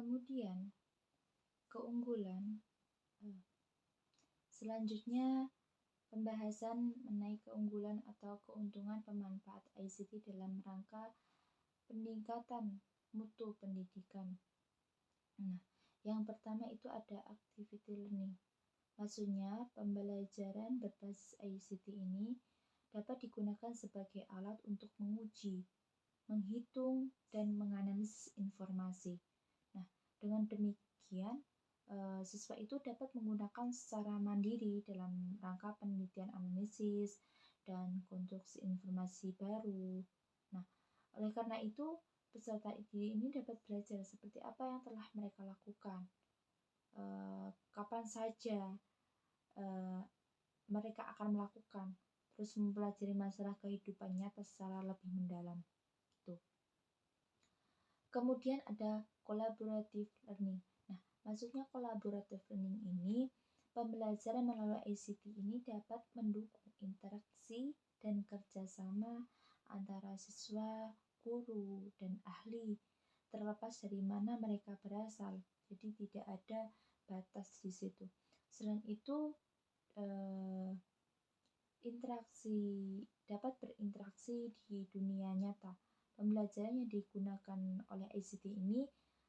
Kemudian keunggulan selanjutnya pembahasan mengenai keunggulan atau keuntungan pemanfaat ICT dalam rangka peningkatan mutu pendidikan. Nah, yang pertama itu ada activity learning. Maksudnya, pembelajaran berbasis ICT ini dapat digunakan sebagai alat untuk menguji, menghitung, dan menganalisis informasi. Nah, dengan demikian, siswa itu dapat menggunakan secara mandiri dalam rangka penelitian analisis dan konstruksi informasi baru. Nah, oleh karena itu, peserta ini dapat belajar seperti apa yang telah mereka lakukan, kapan saja mereka akan melakukan, terus mempelajari masalah kehidupan nyata secara lebih mendalam. Gitu. Kemudian ada collaborative learning. Nah, maksudnya collaborative learning ini, pembelajaran melalui ICT ini dapat mendukung interaksi dan kerjasama antara siswa, guru, dan ahli, terlepas dari mana mereka berasal. Jadi tidak ada batas di situ. Selain itu, dapat berinteraksi di dunia nyata. Pembelajaran yang digunakan oleh ICT ini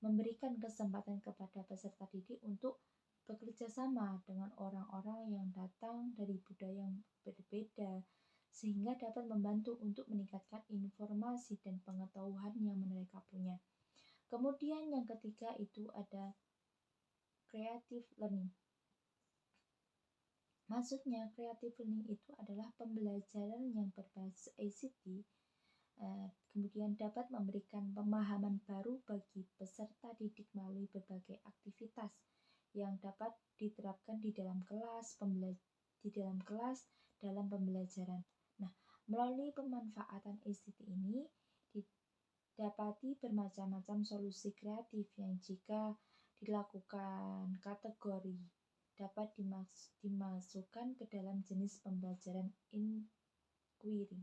memberikan kesempatan kepada peserta didik untuk bekerja sama dengan orang-orang yang datang dari budaya yang berbeda, sehingga dapat membantu untuk meningkatkan informasi dan pengetahuan yang mereka punya. Kemudian yang ketiga itu ada creative learning. Maksudnya, creative learning itu adalah pembelajaran yang berbasis ICT, kemudian dapat memberikan pemahaman baru bagi peserta didik melalui berbagai aktivitas yang dapat diterapkan di dalam kelas, dalam pembelajaran. Nah, melalui pemanfaatan ICT ini didapati bermacam-macam solusi kreatif yang jika dilakukan kategori dapat dimasukkan ke dalam jenis pembelajaran inquiry.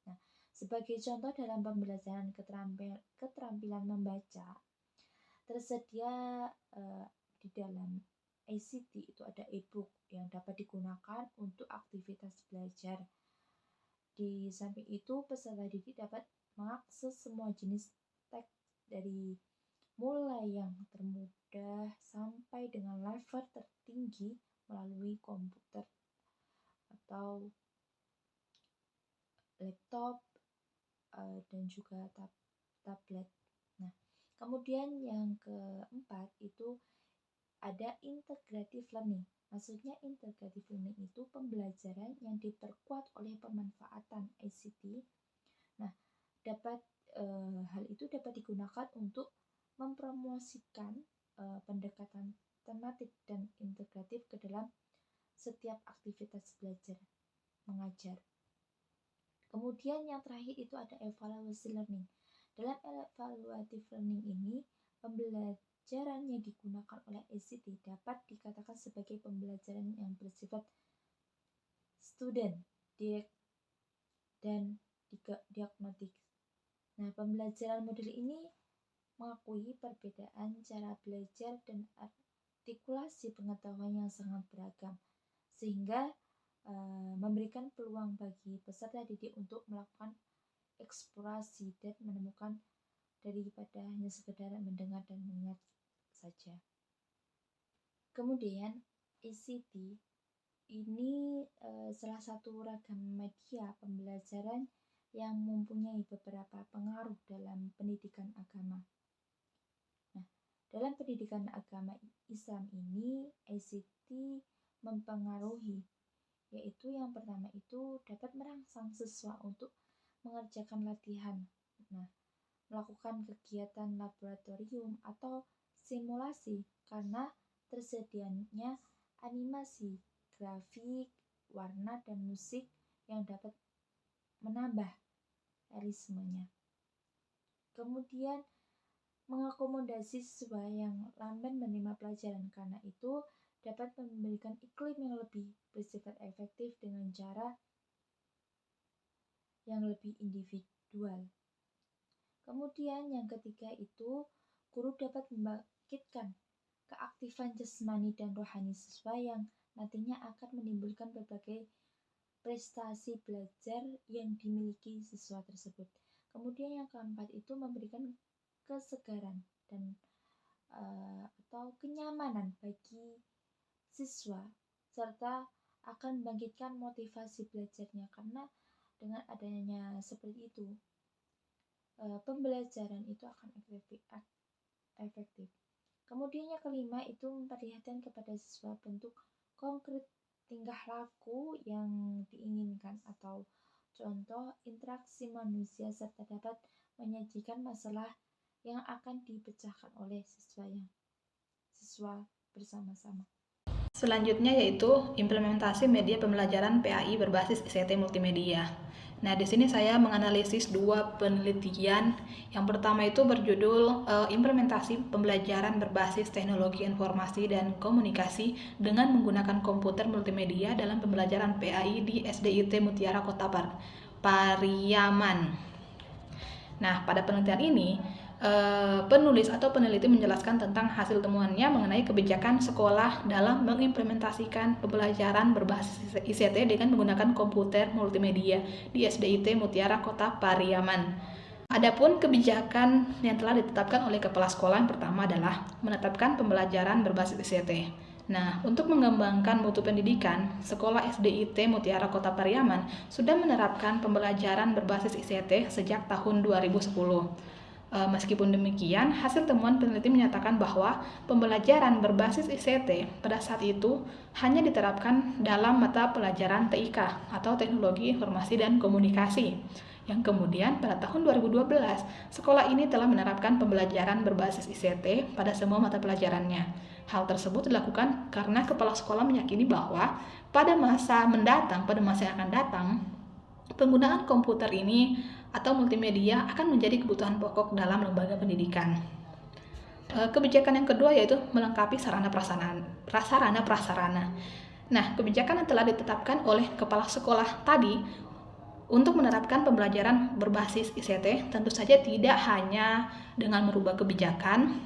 Nah, sebagai contoh dalam pembelajaran keterampilan membaca, tersedia di dalam ICT itu ada e-book yang dapat digunakan untuk aktivitas belajar. Di samping itu, peserta didik dapat mengakses semua jenis teks dari mulai yang termudah sampai dengan level tertinggi melalui komputer atau laptop dan juga tablet. Nah, kemudian yang keempat itu ada integrative learning. Maksudnya integrative learning itu pembelajaran yang diperkuat oleh pemanfaatan ICT. Nah, hal itu dapat digunakan untuk mempromosikan pendekatan tematik dan integratif ke dalam setiap aktivitas belajar mengajar. Kemudian yang terakhir itu ada evaluasi learning. Dalam evaluative learning ini, pembelajaran yang digunakan oleh ICT dapat dikatakan sebagai pembelajaran yang bersifat student, direct, dan diagnostik. Nah, pembelajaran model ini mengakui perbedaan cara belajar dan artikulasi pengetahuan yang sangat beragam, sehingga memberikan peluang bagi peserta didik untuk melakukan eksplorasi dan menemukan daripada hanya sekedar mendengar dan mengingat saja. Kemudian ICT ini salah satu ragam media pembelajaran yang mempunyai beberapa pengaruh dalam pendidikan agama. Dalam pendidikan agama Islam ini, ICT mempengaruhi, yaitu yang pertama itu dapat merangsang siswa untuk mengerjakan latihan, melakukan kegiatan laboratorium atau simulasi karena tersedianya animasi, grafik, warna, dan musik yang dapat menambah realismenya. Kemudian mengakomodasi siswa yang lamban menerima pelajaran, karena itu dapat memberikan iklim yang lebih bersifat efektif dengan cara yang lebih individual. Kemudian yang ketiga itu guru dapat membangkitkan keaktifan jasmani dan rohani siswa yang nantinya akan menimbulkan berbagai prestasi belajar yang dimiliki siswa tersebut. Kemudian yang keempat itu memberikan kesegaran dan atau kenyamanan bagi siswa serta akan membangkitkan motivasi belajarnya, karena dengan adanya seperti itu pembelajaran itu akan efektif. Kemudian yang kelima itu memperlihatkan kepada siswa bentuk konkret tingkah laku yang diinginkan atau contoh interaksi manusia serta dapat menyajikan masalah yang akan dipecahkan oleh siswa bersama-sama. Selanjutnya yaitu implementasi media pembelajaran PAI berbasis ICT multimedia. Nah, di sini saya menganalisis dua penelitian. Yang pertama itu berjudul implementasi pembelajaran berbasis teknologi informasi dan komunikasi dengan menggunakan komputer multimedia dalam pembelajaran PAI di SDIT Mutiara Kota Pariaman. Nah, pada penelitian ini penulis atau peneliti menjelaskan tentang hasil temuannya mengenai kebijakan sekolah dalam mengimplementasikan pembelajaran berbasis ICT dengan menggunakan komputer multimedia di SDIT Mutiara Kota Pariaman. Adapun kebijakan yang telah ditetapkan oleh kepala sekolah yang pertama adalah menetapkan pembelajaran berbasis ICT. Nah, untuk mengembangkan mutu pendidikan, sekolah SDIT Mutiara Kota Pariaman sudah menerapkan pembelajaran berbasis ICT sejak tahun 2010. Meskipun demikian, hasil temuan peneliti menyatakan bahwa pembelajaran berbasis ICT pada saat itu hanya diterapkan dalam mata pelajaran TIK atau Teknologi Informasi dan Komunikasi. Yang kemudian pada tahun 2012, sekolah ini telah menerapkan pembelajaran berbasis ICT pada semua mata pelajarannya. Hal tersebut dilakukan karena kepala sekolah meyakini bahwa pada masa yang akan datang, penggunaan komputer ini atau multimedia akan menjadi kebutuhan pokok dalam lembaga pendidikan. Kebijakan yang kedua yaitu melengkapi sarana prasarana. Nah, kebijakan yang telah ditetapkan oleh kepala sekolah tadi untuk menerapkan pembelajaran berbasis ICT tentu saja tidak hanya dengan merubah kebijakan,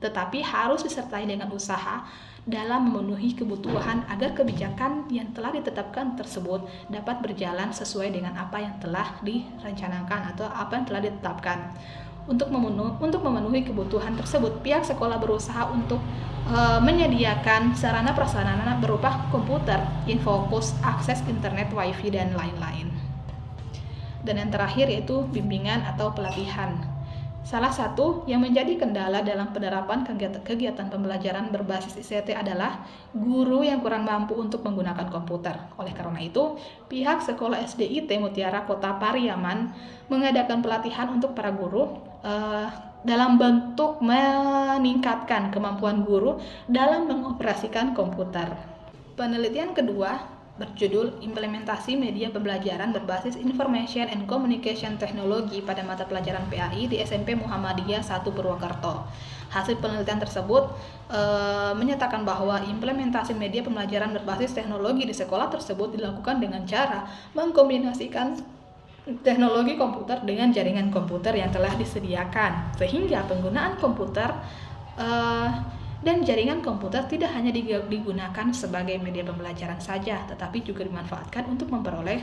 tetapi harus disertai dengan usaha dalam memenuhi kebutuhan agar kebijakan yang telah ditetapkan tersebut dapat berjalan sesuai dengan apa yang telah direncanakan atau apa yang telah ditetapkan. Untuk memenuhi kebutuhan tersebut, pihak sekolah berusaha untuk menyediakan sarana prasarana berupa komputer, infokus, akses internet, wifi, dan lain-lain. Dan yang terakhir yaitu bimbingan atau pelatihan. Salah satu yang menjadi kendala dalam penerapan kegiatan pembelajaran berbasis ICT adalah guru yang kurang mampu untuk menggunakan komputer. Oleh karena itu, pihak sekolah SDIT Mutiara Kota Pariaman mengadakan pelatihan untuk para guru dalam bentuk meningkatkan kemampuan guru dalam mengoperasikan komputer. Penelitian kedua berjudul Implementasi Media Pembelajaran Berbasis Information and Communication Technology pada mata pelajaran PAI di SMP Muhammadiyah 1 Purwokerto. Hasil penelitian tersebut menyatakan bahwa implementasi media pembelajaran berbasis teknologi di sekolah tersebut dilakukan dengan cara mengkombinasikan teknologi komputer dengan jaringan komputer yang telah disediakan, sehingga penggunaan komputer dan jaringan komputer tidak hanya digunakan sebagai media pembelajaran saja, tetapi juga dimanfaatkan untuk memperoleh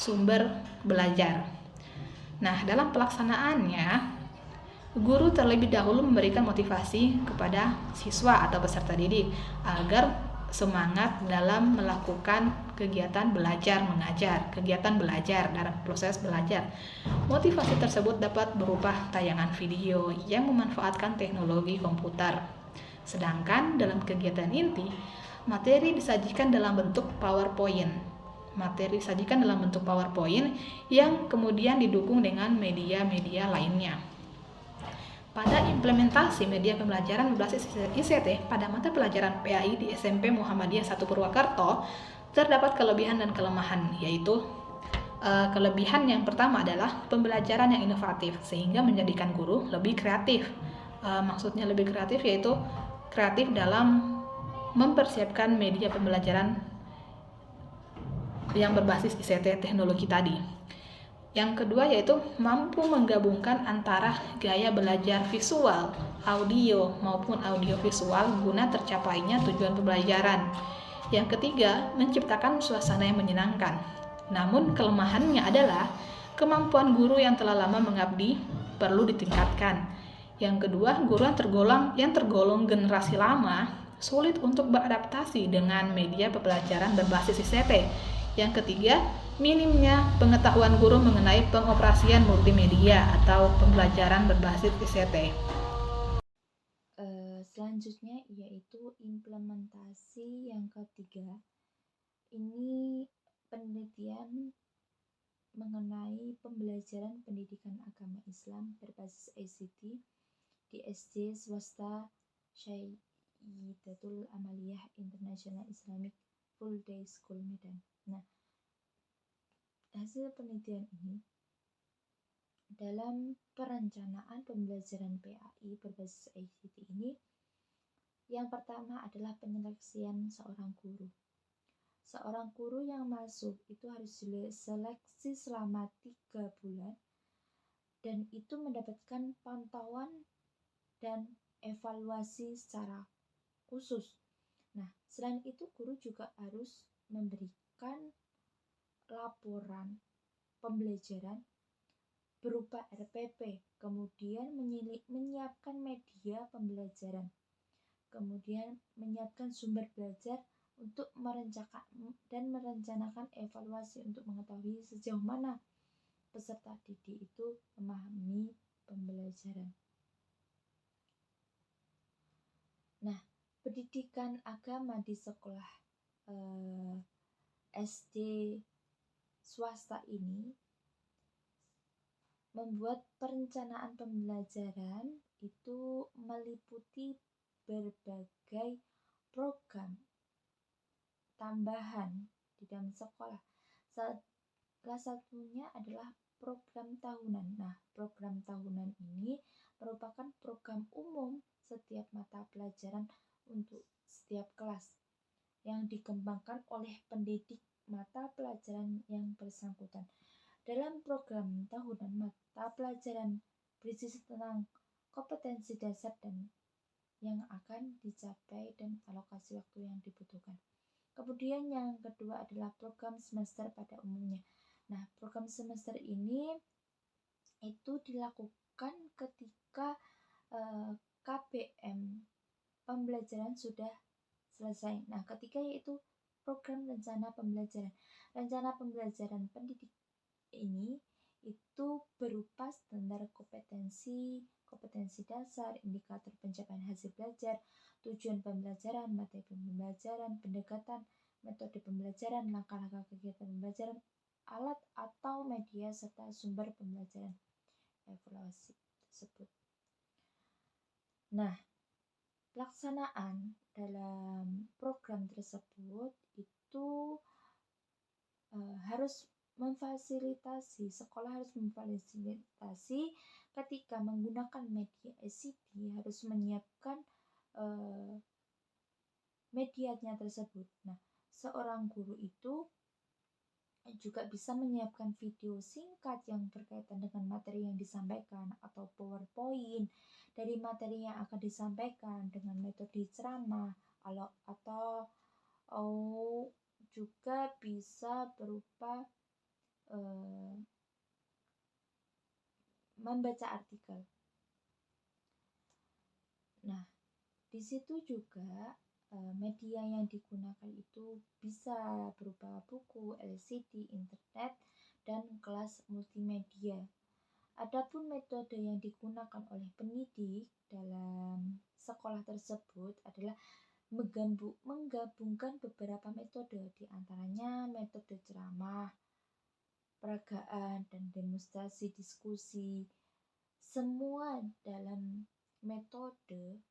sumber belajar. Nah, dalam pelaksanaannya, guru terlebih dahulu memberikan motivasi kepada siswa atau peserta didik agar semangat dalam melakukan kegiatan belajar mengajar, kegiatan belajar dalam proses belajar. Motivasi tersebut dapat berupa tayangan video yang memanfaatkan teknologi komputer. Sedangkan dalam kegiatan inti, materi disajikan dalam bentuk PowerPoint. Yang kemudian didukung dengan media-media lainnya. Pada implementasi media pembelajaran berbasis ICT pada mata pelajaran PAI di SMP Muhammadiyah 1 Purwokerto, terdapat kelebihan dan kelemahan, yaitu kelebihan yang pertama adalah pembelajaran yang inovatif sehingga menjadikan guru lebih kreatif. Maksudnya lebih kreatif yaitu kreatif dalam mempersiapkan media pembelajaran yang berbasis ICT teknologi tadi. Yang kedua yaitu mampu menggabungkan antara gaya belajar visual, audio maupun audiovisual guna tercapainya tujuan pembelajaran. Yang ketiga, menciptakan suasana yang menyenangkan. Namun kelemahannya adalah kemampuan guru yang telah lama mengabdi perlu ditingkatkan. Yang kedua, guru yang tergolong generasi lama sulit untuk beradaptasi dengan media pembelajaran berbasis ICT. Yang ketiga, minimnya pengetahuan guru mengenai pengoperasian multimedia atau pembelajaran berbasis ICT. Selanjutnya yaitu implementasi yang ketiga. Ini penelitian mengenai pembelajaran pendidikan agama Islam berbasis ICT di SD swasta Syaidatul Amaliyah International Islamic Full Day School Medan. Nah, hasil penelitian ini dalam perencanaan pembelajaran PAI berbasis ICT ini, yang pertama adalah penyeleksian seorang guru. Seorang guru yang masuk itu harus diseleksi selama 3 bulan dan itu mendapatkan pantauan dan evaluasi secara khusus. Nah, selain itu guru juga harus memberikan laporan pembelajaran berupa RPP, kemudian menyiapkan media pembelajaran, kemudian menyiapkan sumber belajar untuk merencanakan evaluasi untuk mengetahui sejauh mana peserta didik itu memahami pembelajaran. Nah, pendidikan agama di sekolah SD swasta ini membuat perencanaan pembelajaran itu meliputi berbagai program tambahan di dalam sekolah. Salah satunya adalah program tahunan. Nah, program tahunan ini merupakan program umum setiap mata pelajaran untuk setiap kelas yang dikembangkan oleh pendidik mata pelajaran yang bersangkutan. Dalam program tahunan, mata pelajaran berisi tentang kompetensi dasar dan yang akan dicapai dan alokasi waktu yang dibutuhkan. Kemudian yang kedua adalah program semester pada umumnya. Nah, program semester ini itu dilakukan ketika KPM pembelajaran sudah selesai. Nah, ketiga yaitu program rencana pembelajaran. Rencana pembelajaran pendidik ini itu berupa standar kompetensi dasar, indikator pencapaian hasil belajar, tujuan pembelajaran, materi pembelajaran, pendekatan, metode pembelajaran, langkah-langkah kegiatan pembelajaran, alat atau media, serta sumber pembelajaran evaluasi tersebut. Nah, pelaksanaan dalam program tersebut itu sekolah harus memfasilitasi ketika menggunakan media ICT harus menyiapkan medianya tersebut. Nah, seorang guru itu juga bisa menyiapkan video singkat yang berkaitan dengan materi yang disampaikan atau PowerPoint dari materi yang akan disampaikan dengan metode ceramah atau juga bisa berupa membaca artikel. Nah, di situ juga media yang digunakan itu bisa berupa buku, LCD, internet, dan kelas multimedia. Adapun metode yang digunakan oleh pendidik dalam sekolah tersebut adalah menggabungkan beberapa metode, di antaranya metode ceramah, peragaan, dan demonstrasi diskusi. Semua dalam metode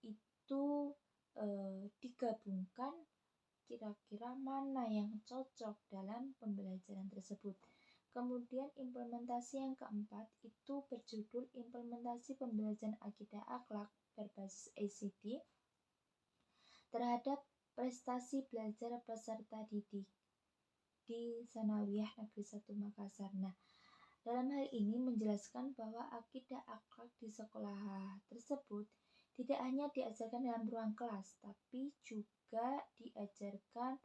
itu digabungkan kira-kira mana yang cocok dalam pembelajaran tersebut. Kemudian implementasi yang keempat itu berjudul implementasi pembelajaran akidah akhlak berbasis ICT terhadap prestasi belajar peserta didik di Sanawiyah Negeri 1 Makassar. Nah, dalam hal ini menjelaskan bahwa akidah akhlak di sekolah tersebut tidak hanya diajarkan dalam ruang kelas, tapi juga diajarkan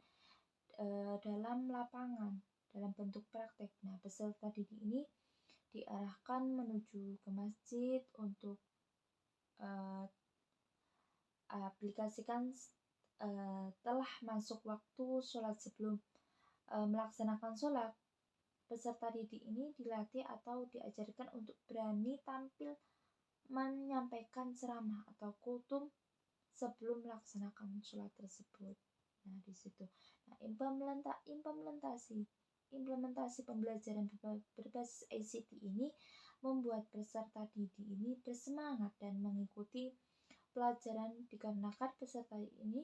dalam lapangan, dalam bentuk praktek. Nah, peserta didik ini diarahkan menuju ke masjid untuk aplikasikan telah masuk waktu sholat. Sebelum melaksanakan sholat, peserta didik ini dilatih atau diajarkan untuk berani tampil menyampaikan ceramah atau khutbah sebelum melaksanakan sholat tersebut. Nah, di situ. Nah, implementasi pembelajaran berbasis ICT ini membuat peserta didik ini bersemangat dan mengikuti pelajaran dikarenakan peserta ini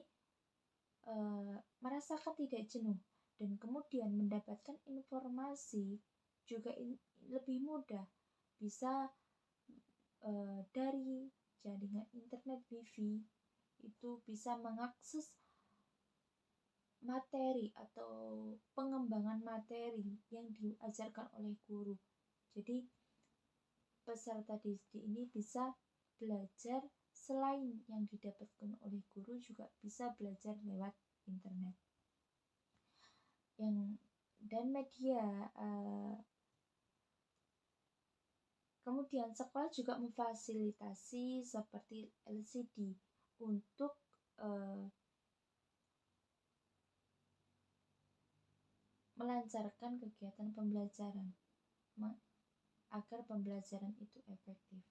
merasakan tidak jenuh dan kemudian mendapatkan informasi juga lebih mudah, bisa dari jaringan internet Wi-Fi itu bisa mengakses materi atau pengembangan materi yang diajarkan oleh guru. Jadi peserta didik ini bisa belajar selain yang didapatkan oleh guru, juga bisa belajar lewat internet. Dan media kemudian sekolah juga memfasilitasi seperti LCD untuk melancarkan kegiatan pembelajaran agar pembelajaran itu efektif.